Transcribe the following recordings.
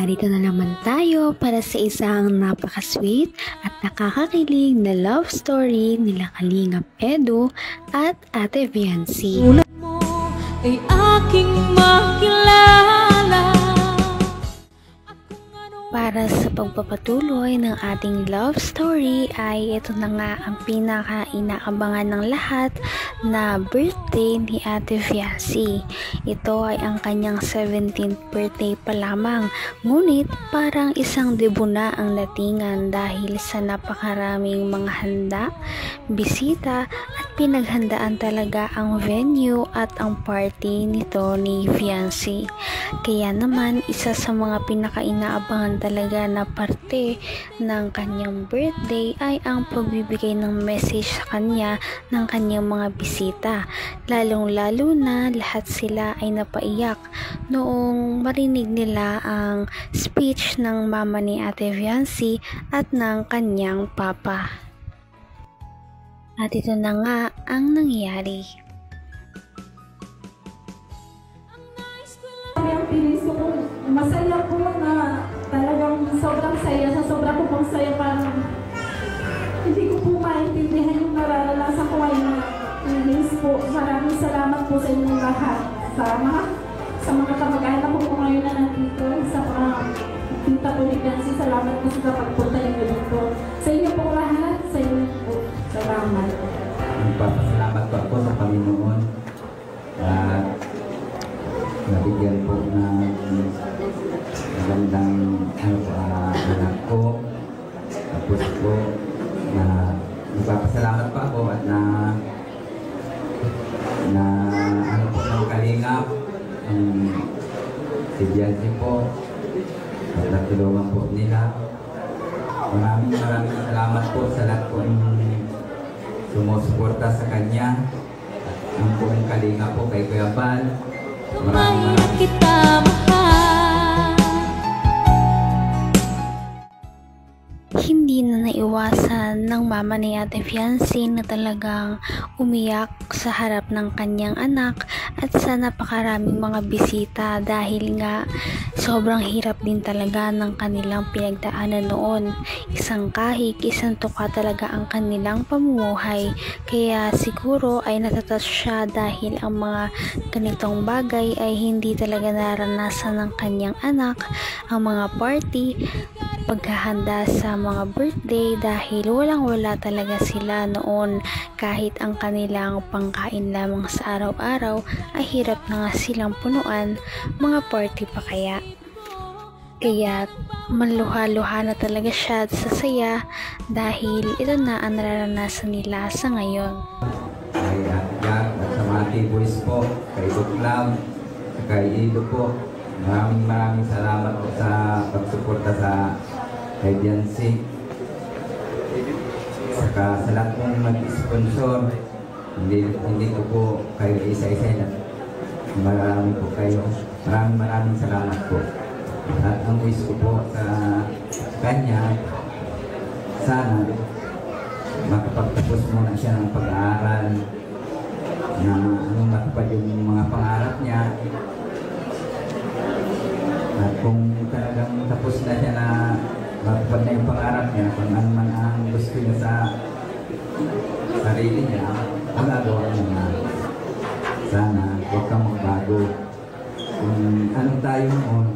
Narito na naman tayo para sa isang napaka-sweet at nakakakilig na love story nila Kalingap Edu at Ate Viancy. Tulad mo ay aking makilala. Para sa pagpapatuloy ng ating love story ay ito na nga ang pinaka-inaabangan ng lahat na birthday ni Ate Viancy. Ito ay ang kanyang 17th birthday pa lamang, ngunit parang isang debo na ang datingan dahil sa napakaraming mga handa, bisita at pinaghandaan talaga ang venue at ang party nito ni Viancy. Kaya naman isa sa mga pinaka-inaabangan talaga na parte ng kanyang birthday ay ang pagbibigay ng message sa kanya ng kanyang mga bisita. Lalong-lalo na lahat sila ay napaiyak noong marinig nila ang speech ng mama ni Ate Viancy at ng kanyang papa. At ito na nga ang nangyari. Masaya po na talagang sobrang saya. Sa sobra po pong saya, parang hindi ko po maintindihan yung nararanasan ko ngayon na feelings po. Maraming salamat po sa inyong lahat. Sa mga kamag-anak po ngayon na nandito, sa mga tita po ni Viancy, salamat po sa pagpunta ninyo dito. Sa inyo po lahat, sa inyo po. Salamat. Salamat po ako sa Panginoon at nabigyan po ng magandang anak ko. Tapos po na nagpapasalamat pa ako at na po ng Kalingap si Viancy po at natulungan po nila. Maraming salamat po sa lahat po yung sumusuporta sa kanya. Ang buong Kalingap po kay Kuya Bal. Maraming kita mahal. Hindi na naiwasan ng mama ni Ate Viancy na talagang umiyak sa harap ng kanyang anak at sa napakaraming mga bisita dahil nga sobrang hirap din talaga ng kanilang pinagdaanan noon. Isang kahig, isang tuka talaga ang kanilang pamumuhay. Kaya siguro ay natatas siya dahil ang mga ganitong bagay ay hindi talaga naranasan ng kanyang anak. Ang mga party, paghahanda sa mga birthday dahil walang-wala talaga sila noon. Kahit ang kanilang pangkain lamang sa araw-araw ay hirap na nga silang punuan, mga party pa kaya. Kaya maluha-luha na talaga siya at sasaya dahil ito na ang nararanasan nila sa ngayon. Kay Jack at sa mga T-Boys po, kay Buklam, kay Ido po, maraming salamat po sa pagsuporta sa kay Viancy. Saka sa lahat pong mag-sponsor, hindi ko po kayo isa-isa na marami po kayo. Maraming salamat po. At ang wish ko po sa kanya, sana makapagtapos muna siya ng pag-aaral na matupad yung mga pangarap niya. At kung talagang tapos na siya na matupad na yung pangarap niya, kung ano man ang gusto niya sa sarili niya, magagawa niya na. Sana huwag kang magbago. Kung anong tayo noon,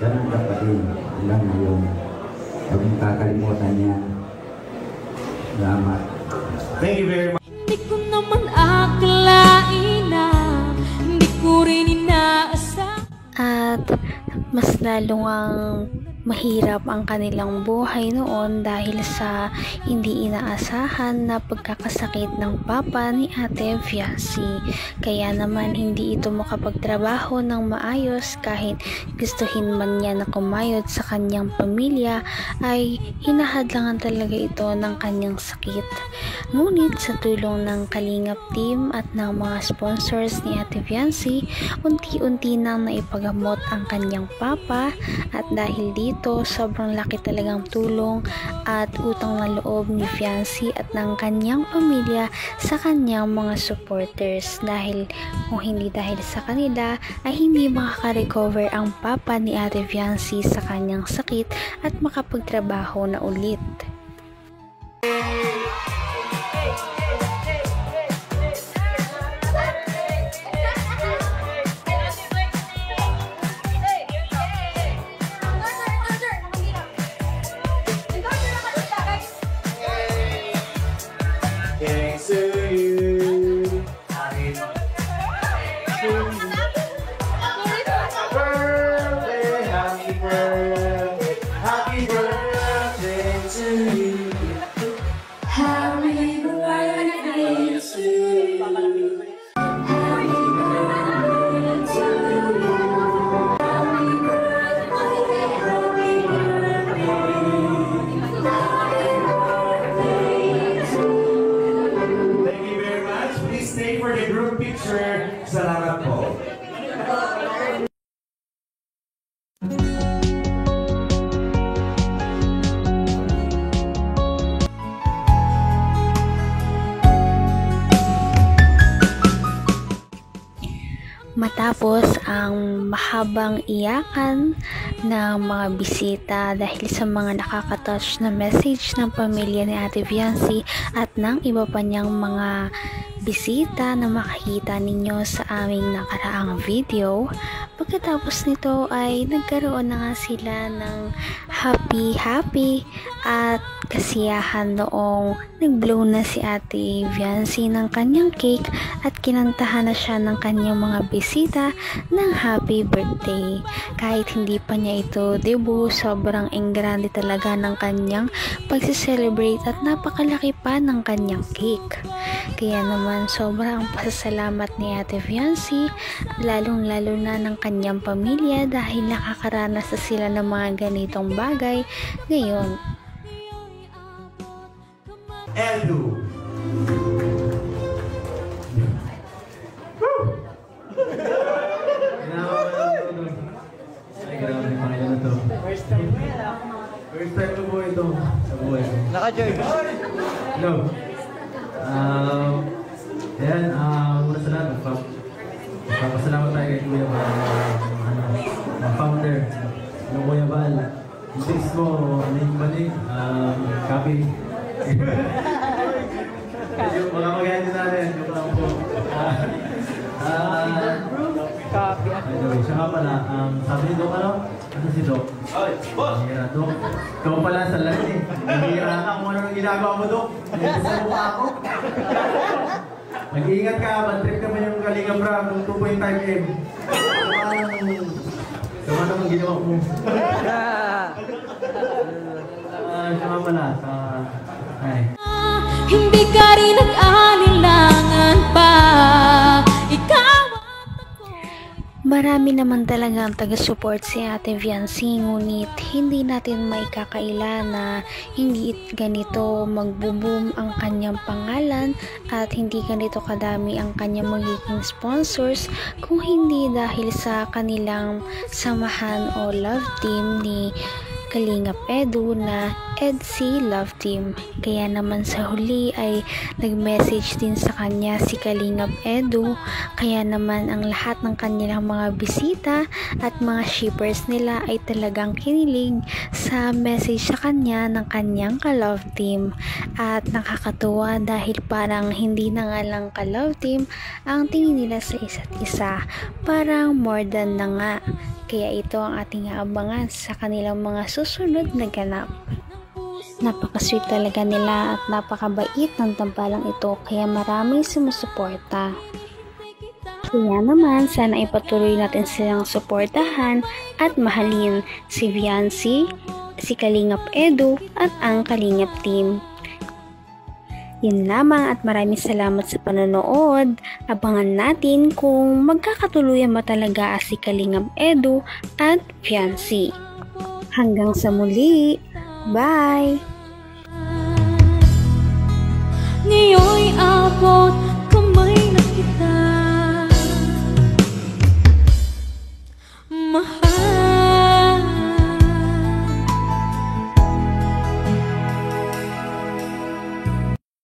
ganun ka pa din hanggang ngayon. Huwag mong kakalimutan niya. Salamat. Thank you very much. Hindi ko naman akalain na hindi ko rin inaasahan. At mas lalong ang mahirap ang kanilang buhay noon dahil sa hindi inaasahan na pagkakasakit ng papa ni Ate Viancy. Kaya naman hindi ito makapagtrabaho ng maayos kahit gustuhin man niya na kumayod sa kanyang pamilya ay hinahadlangan talaga ito ng kanyang sakit. Ngunit sa tulong ng Kalingap team at ng mga sponsors ni Ate Viancy, unti-unti nang naipagamot ang kanyang papa, at dahil dito sobrang laki talagang tulong at utang na loob ni Fiancé at ng kanyang pamilya sa kanyang mga supporters, dahil kung hindi dahil sa kanila ay hindi makaka-recover ang papa ni Ate Fiancé sa kanyang sakit at makapagtrabaho na ulit. Salamat po. Matapos ang mahabang iyakan ng mga bisita dahil sa mga nakaka-touch na message ng pamilya ni Ate Fiancé at ng iba pa niyang mga bisita na makikita ninyo sa aming nakaraang video, pagkatapos nito ay nagkaroon na nga sila ng happy at kasiyahan noong nag-blow na si Ate Fiancé ng kanyang cake at kinantahan na siya ng kanyang mga bisita ng happy birthday. Kahit hindi pa niya ito debut, sobrang engrande talaga ng kanyang pagse-celebrate at napakalaki pa ng kanyang cake. Kaya naman sobrang pasasalamat ni Ate Fiancé, lalong-lalo na ng kanyang pamilya dahil nakakaranas na sila ng mga ganitong bagay ngayon. Edu. First time ko po ito sa buhay. Naka-joy. Hello. Ayan, muna sa lahat, magpapasalamat tayo kay Kuya Bal, ang founder ng Kuya Bal. Yung tips mo, manig, copy. Mga magayon natin, yung lang po. Anyway, siya nga pala, sabi ni Doc, ano si Doc? Ay, boss! Mahira, Doc. Ikaw pala sa lahat eh. Mahira ka kung ano nang ginagawa mo, Doc. Mahira sa mukha ako. Mag-iingat ka, bad-trip naman yung Kalinga Bra, kung 2.5M. Sama naman ginawa mo. Siya nga pala, ay. Hindi ka rin nag-alilangan pa. Ikaw. Marami naman talagang taga-support si Ate Fiancé, ngunit hindi natin maikakaila na hindi ganito magbo-boom ang kanyang pangalan at hindi ganito kadami ang kanyang magiging sponsors kung hindi dahil sa kanilang samahan o love team ni Kalingap Edu na EDC Love Team. Kaya naman sa huli ay nag-message din sa kanya si Kalingap Edu, kaya naman ang lahat ng kanilang mga bisita at mga shippers nila ay talagang kinilig sa message sa kanya ng kanyang ka-love team. At nakakatuwa dahil parang hindi na nga lang ka-love team ang tingin nila sa isa't isa, parang more than na nga. Kaya ito ang ating aabangan sa kanilang mga susunod na ganap. Napaka-sweet talaga nila at napakabait ng tampalang ito, kaya maraming sumusuporta. Kaya naman, sana ipatuloy natin silang suportahan at mahalin si Fiancé, si Kalingap Edu at ang Kalingap team. Yun lamang at maraming salamat sa panonood. Abangan natin kung magkakatuluyan ba talaga si Kalingap Edu at Fiancé. Hanggang sa muli. Bye! Ngayon'y abot kamay na kita.